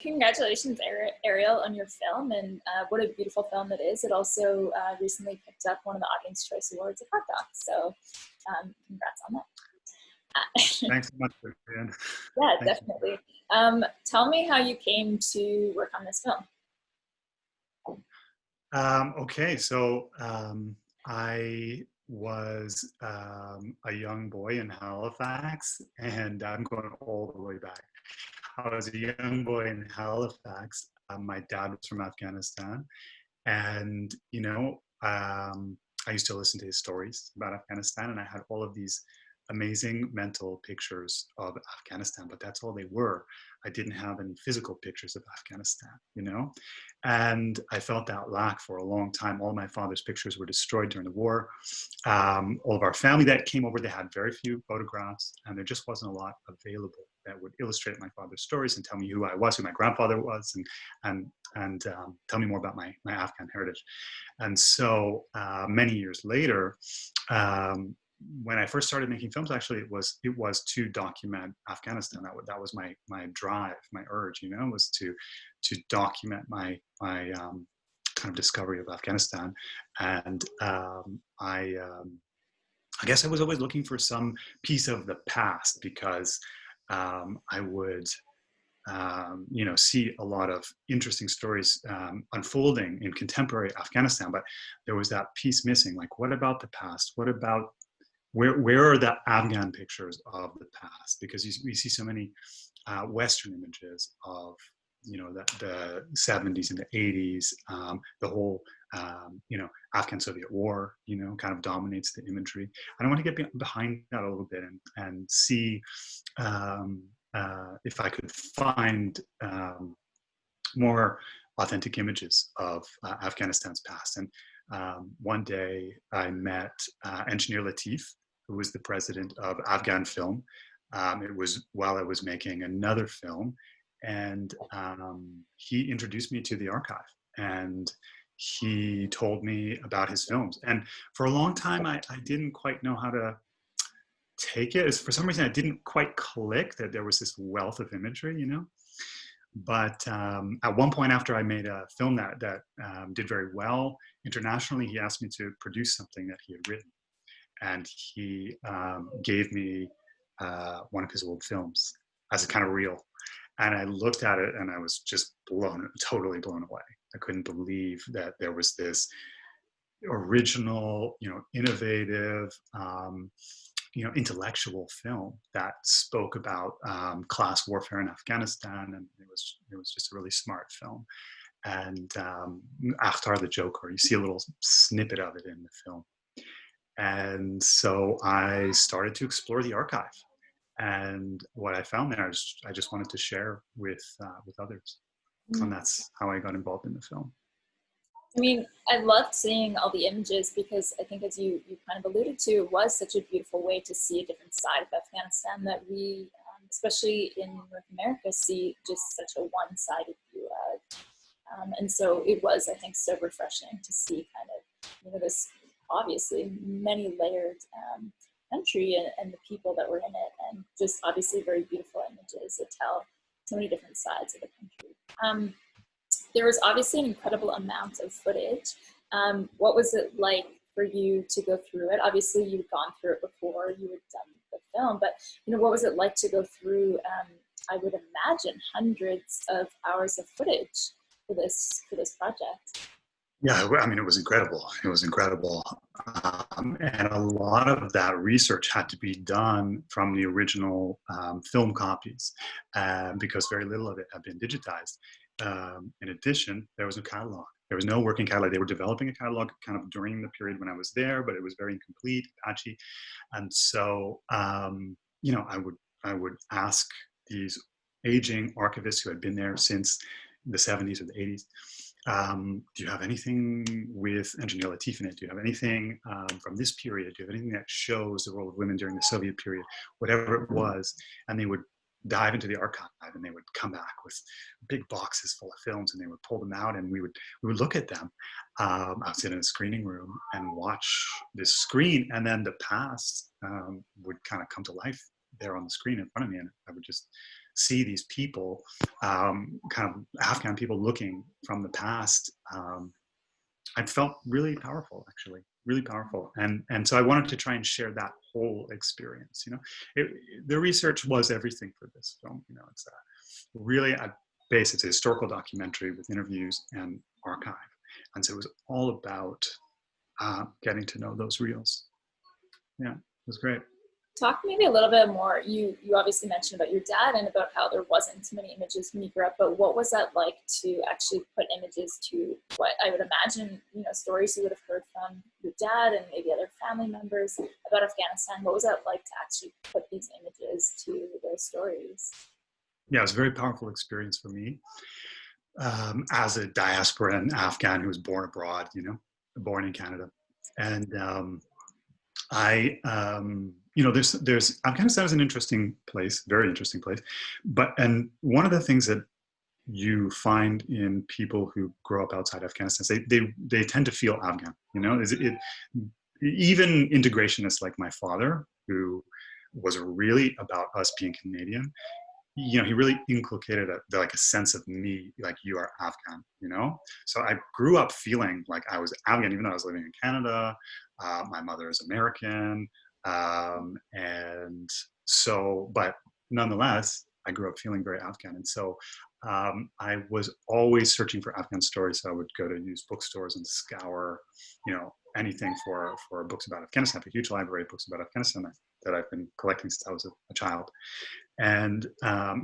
Congratulations, Ariel, on your film, and what a beautiful film it is. It also recently picked up one of the Audience Choice Awards at Hot Docs, so congrats on that. Thanks so much, Vivian. Yeah, definitely. Tell me how you came to work on this film. Okay, so I was a young boy in Halifax, and I'm going all the way back. I was a young boy in Halifax. My dad was from Afghanistan, and I used to listen to his stories about Afghanistan, and I had all of these amazing mental pictures of Afghanistan, but that's all they were. I didn't have any physical pictures of Afghanistan, and I felt that lack for a long time. All my father's pictures were destroyed during the war. All of our family that came over, they had very few photographs, and there just wasn't a lot available that would illustrate my father's stories and tell me who I was, who my grandfather was, and tell me more about my Afghan heritage. And so many years later, when I first started making films, actually, it was to document Afghanistan. That was my drive, my urge, was to document my kind of discovery of Afghanistan. And I guess I was always looking for some piece of the past, because I would see a lot of interesting stories unfolding in contemporary Afghanistan, but there was that piece missing. Like, what about the past? What about where are the Afghan pictures of the past? Because we see so many Western images of the 70s and the 80s. The whole Afghan-Soviet war kind of dominates the imagery. And I want to get behind that a little bit and see if I could find more authentic images of Afghanistan's past. And one day I met Engineer Latif, who was the president of Afghan Film. It was while I was making another film, and he introduced me to the archive, and he told me about his films. And for a long time, I didn't quite know how to take it. For some reason, I didn't quite click that there was this wealth of imagery, But at one point, after I made a film that did very well internationally, he asked me to produce something that he had written. And he gave me one of his old films as a kind of reel. And I looked at it and I was just totally blown away. I couldn't believe that there was this original, innovative, intellectual film that spoke about class warfare in Afghanistan, and it was just a really smart film. And Akhtar the Joker, you see a little snippet of it in the film. And so I started to explore the archive, and what I found there is I just wanted to share with others, and that's how I got involved in the film. I mean, I loved seeing all the images, because I think, as you kind of alluded to, it was such a beautiful way to see a different side of Afghanistan that we, especially in North America, see just such a one-sided view of. And so it was, I think, so refreshing to see kind of, this obviously many-layered country and the people that were in it, and just obviously very beautiful images that tell so many different sides of the country. There was obviously an incredible amount of footage. What was it like for you to go through it? Obviously, you'd gone through it before you had done the film, but what was it like to go through? I would imagine hundreds of hours of footage for this project. Yeah, I mean, it was incredible. It was incredible. And a lot of that research had to be done from the original film copies, because very little of it had been digitized. In addition, there was no catalog. There was no working catalog. They were developing a catalog kind of during the period when I was there, but it was very incomplete, patchy. And so, I would ask these aging archivists who had been there since the 70s or the 80s, do you have anything with Engineer Latif in it? Do you have anything from this period? Do you have anything that shows the role of women during the Soviet period? Whatever it was. And they would dive into the archive, and they would come back with big boxes full of films, and they would pull them out, and we would look at them. I would sit in a screening room and watch this screen, and then the past would kind of come to life there on the screen in front of me, and I would just see these people, kind of Afghan people looking from the past, I felt really powerful, actually, really powerful. And so I wanted to try and share that whole experience. The research was everything for this film. It's really at base, it's a historical documentary with interviews and archive. And so it was all about getting to know those reels. Yeah, it was great. Talk maybe a little bit more. You obviously mentioned about your dad and about how there wasn't too many images when you grew up, but what was that like to actually put images to what I would imagine, stories you would have heard from your dad and maybe other family members about Afghanistan? What was that like to actually put these images to those stories? Yeah, it was a very powerful experience for me. As a diasporan Afghan who was born abroad, born in Canada. And there's Afghanistan is an interesting place, very interesting place. And one of the things that you find in people who grow up outside Afghanistan, they tend to feel Afghan. Even integrationists like my father, who was really about us being Canadian, he really inculcated a sense of me, like, you are Afghan, So I grew up feeling like I was Afghan, even though I was living in Canada. My mother is American. But nonetheless, I grew up feeling very Afghan. And so I was always searching for Afghan stories. So I would go to used bookstores and scour, anything for books about Afghanistan. I have a huge library of books about Afghanistan that I've been collecting since I was a child. And, I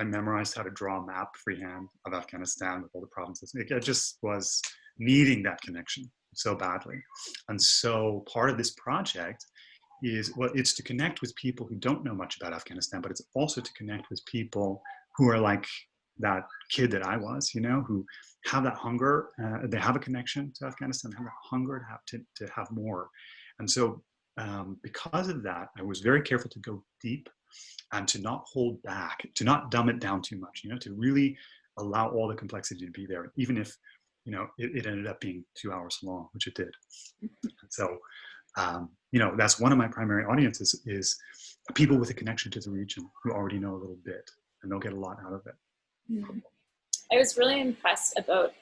memorized how to draw a map freehand of Afghanistan with all the provinces. I just was needing that connection so badly. And so part of this project it's to connect with people who don't know much about Afghanistan, but it's also to connect with people who are like that kid that I was, who have that hunger. They have a connection to Afghanistan, have that hunger to have more. And so because of that, I was very careful to go deep and to not hold back, to not dumb it down too much, to really allow all the complexity to be there, even if, it ended up being 2 hours long, which it did. So, that's one of my primary audiences is people with a connection to the region who already know a little bit, and they'll get a lot out of it. Mm-hmm. I was really impressed about,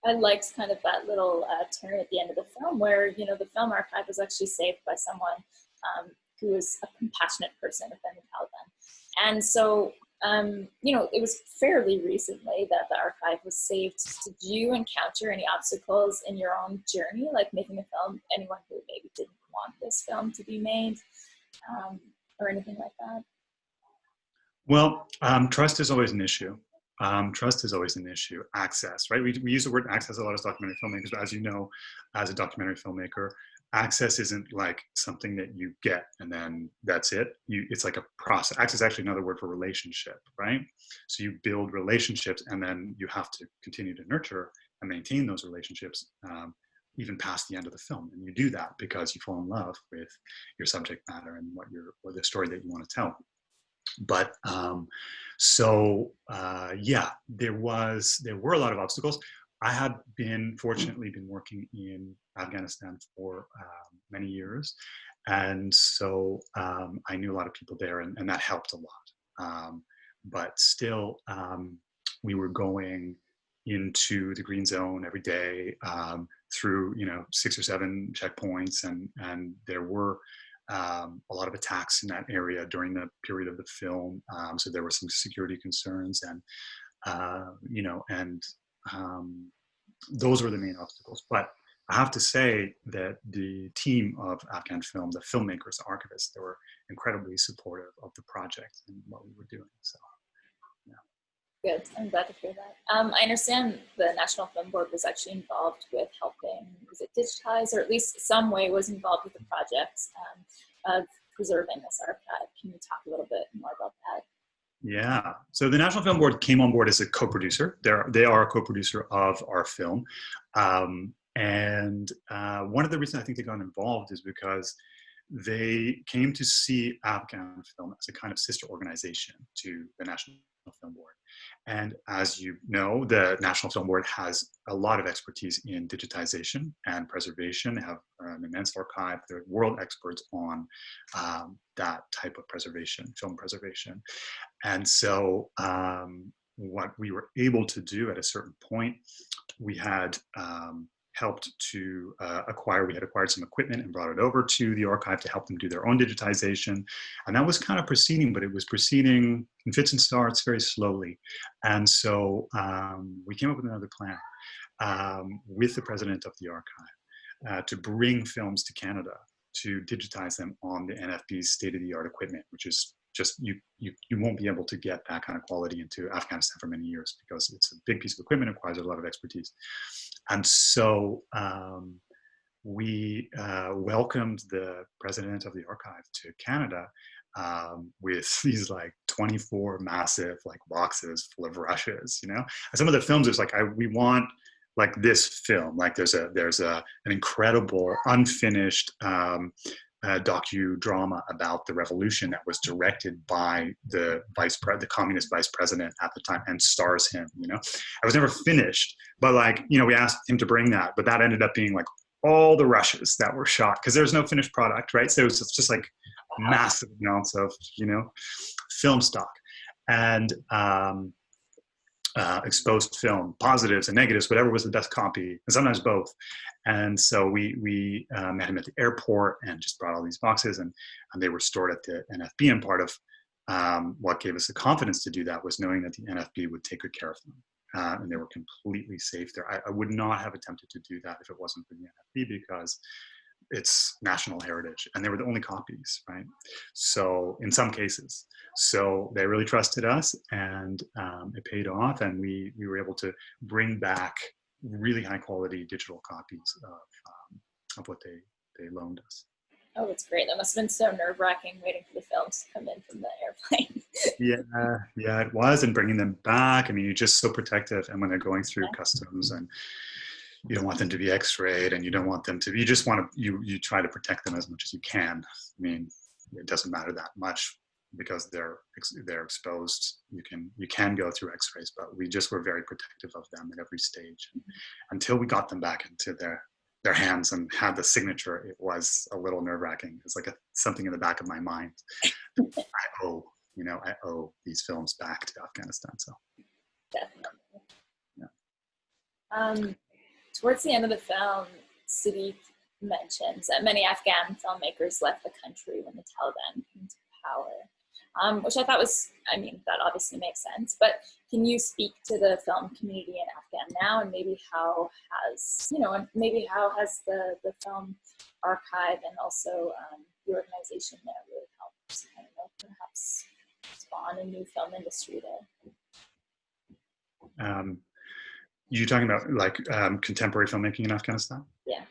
I liked kind of that little turn at the end of the film where, the film archive was actually saved by someone who was a compassionate person within the Taliban. And so, it was fairly recently that the archive was saved. Did you encounter any obstacles in your own journey, like making a film, anyone who maybe didn't want this film to be made, or anything like that? Well, trust is always an issue. Trust is always an issue. Access, right? We use the word access a lot as documentary filmmakers, but as you know, as a documentary filmmaker, access isn't like something that you get and then that's it. It's like a process. Access is actually another word for relationship, right? So you build relationships and then you have to continue to nurture and maintain those relationships even past the end of the film. And you do that because you fall in love with your subject matter and or the story that you want to tell. But there were a lot of obstacles. I had fortunately been working in Afghanistan for many years, and so I knew a lot of people there, and that helped a lot. But still, we were going into the green zone every day through 6 or 7 checkpoints, and there were a lot of attacks in that area during the period of the film. So there were some security concerns, and those were the main obstacles. But I have to say that the team of Afghan Film, the filmmakers, the archivists, they were incredibly supportive of the project and what we were doing. So, yeah. Good. I'm glad to hear that. I understand the National Film Board was actually involved with helping, was it digitize, or at least some way was involved with the project of preserving this archive. Can you talk a little bit more about that? Yeah. So the National Film Board came on board as a co-producer. They are a co-producer of our film. And one of the reasons I think they got involved is because they came to see Afghan Film as a kind of sister organization to the National Film Board. And as you know, the National Film Board has a lot of expertise in digitization and preservation. They have an immense archive. They're world experts on that type of preservation, film preservation. And so what we were able to do at a certain point, we had helped to we had acquired some equipment and brought it over to the archive to help them do their own digitization. And that was kind of proceeding, but it was proceeding in fits and starts very slowly. And so we came up with another plan with the president of the archive to bring films to Canada to digitize them on the NFB's state-of-the-art equipment, which is just, you won't be able to get that kind of quality into Afghanistan for many years because it's a big piece of equipment, it requires a lot of expertise. And so we welcomed the president of the archive to Canada with these like 24 massive like boxes full of rushes, you know. And some of the films, it's like, we want like this film, like there's an incredible unfinished docudrama about the revolution that was directed by the communist vice president at the time and stars him, you know. I was never finished, but like, you know, we asked him to bring that, but that ended up being like all the rushes that were shot because there's no finished product, right? So it was just like massive amounts of, you know, film stock and exposed film, positives and negatives, whatever was the best copy, and sometimes both. And so we met him at the airport and just brought all these boxes, and they were stored at the NFB. And part of what gave us the confidence to do that was knowing that the NFB would take good care of them. And they were completely safe there. I would not have attempted to do that if it wasn't for the NFB because it's national heritage and they were the only copies, right? So in some cases, so they really trusted us and it paid off, and we were able to bring back really high quality digital copies of what they loaned us. Oh, it's great. That must have been so nerve-wracking waiting for the films to come in from the airplane. yeah, it was, and bringing them back. I mean, you're just so protective, and when they're going through customs, and you don't want them to be X-rayed, and you don't want them to. You just want to. You try to protect them as much as you can. I mean, it doesn't matter that much because they're exposed. You can go through X-rays, but we just were very protective of them at every stage until we got them back into their hands and had the signature. It was a little nerve-wracking. It's like something in the back of my mind. I owe these films back to Afghanistan. So Definitely. Yeah. Towards the end of the film, Sadiq mentions that many Afghan filmmakers left the country when the Taliban came to power, which I thought was, I mean, that obviously makes sense, but can you speak to the film community in Afghan now, and maybe how has the film archive and also the organization there really helped, I don't know, perhaps spawn a new film industry there? You talking about like contemporary filmmaking in Afghanistan? Yeah.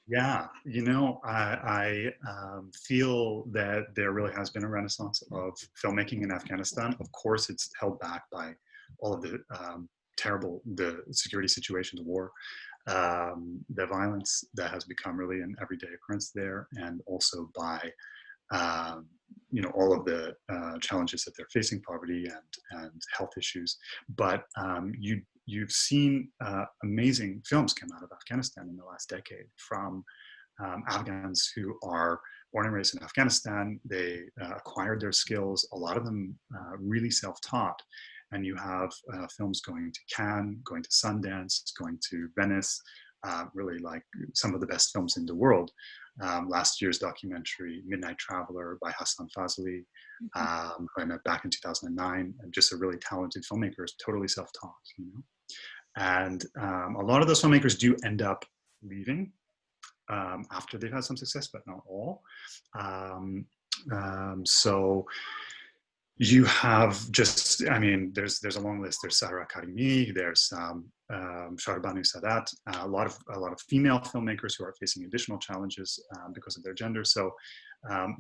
Yeah, you know, I feel that there really has been a renaissance of filmmaking in Afghanistan. Of course, it's held back by all of the the security situation, the war, the violence that has become really an everyday occurrence there, and also by all of the challenges that they're facing, poverty and health issues. But you've seen amazing films come out of Afghanistan in the last decade from Afghans who are born and raised in Afghanistan. They acquired their skills, a lot of them really self-taught. And you have films going to Cannes, going to Sundance, going to Venice, really like some of the best films in the world. Last year's documentary, Midnight Traveler by Hassan Fazli, who I met back in 2009, and just a really talented filmmaker, is totally self-taught, you know. And a lot of those filmmakers do end up leaving after they've had some success, but not all. So you have just, I mean, there's a long list. There's Sahra Karimi, there's Shahrbanu Sadat, a lot of female filmmakers who are facing additional challenges because of their gender. So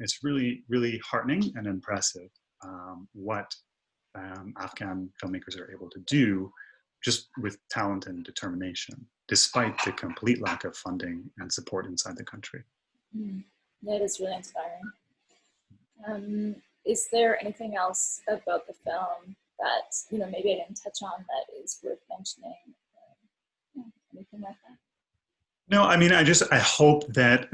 it's really, really heartening and impressive what Afghan filmmakers are able to do just with talent and determination, despite the complete lack of funding and support inside the country. That is really inspiring. Is there anything else about the film that, you know, maybe I didn't touch on that is worth mentioning? Yeah, anything like that? No, I mean, I hope that,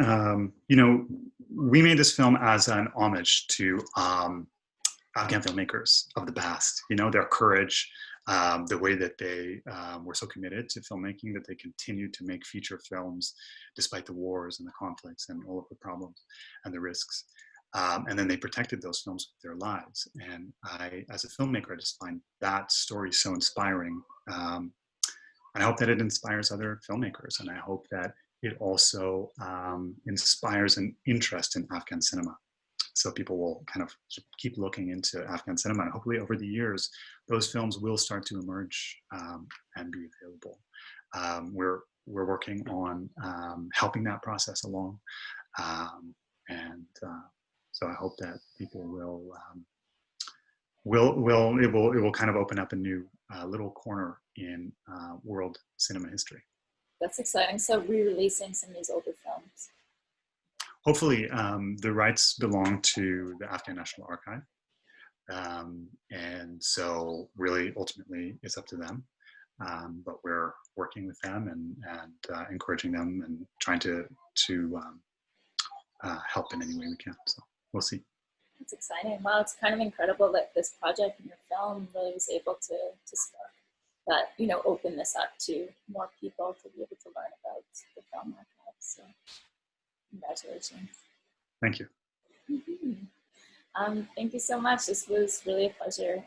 you know, we made this film as an homage to Afghan filmmakers of the past, you know, their courage, the way that they were so committed to filmmaking that they continued to make feature films despite the wars and the conflicts and all of the problems and the risks. And then they protected those films with their lives. And I, as a filmmaker, I just find that story so inspiring. I hope that it inspires other filmmakers, and I hope that it also inspires an interest in Afghan cinema. So people will kind of keep looking into Afghan cinema, and hopefully over the years, those films will start to emerge and be available. We're working on helping that process along, and so I hope that people it will kind of open up a new little corner in world cinema history. That's exciting. So re-releasing some of these older films. Hopefully, the rights belong to the Afghan National Archive, and so really, ultimately, it's up to them. But we're working with them and encouraging them and trying to help in any way we can. So we'll see. It's exciting. Wow, it's kind of incredible that this project and your film really was able to spark that, you know, open this up to more people to be able to learn about the film archive. So congratulations. Thank you. Thank you so much. This was really a pleasure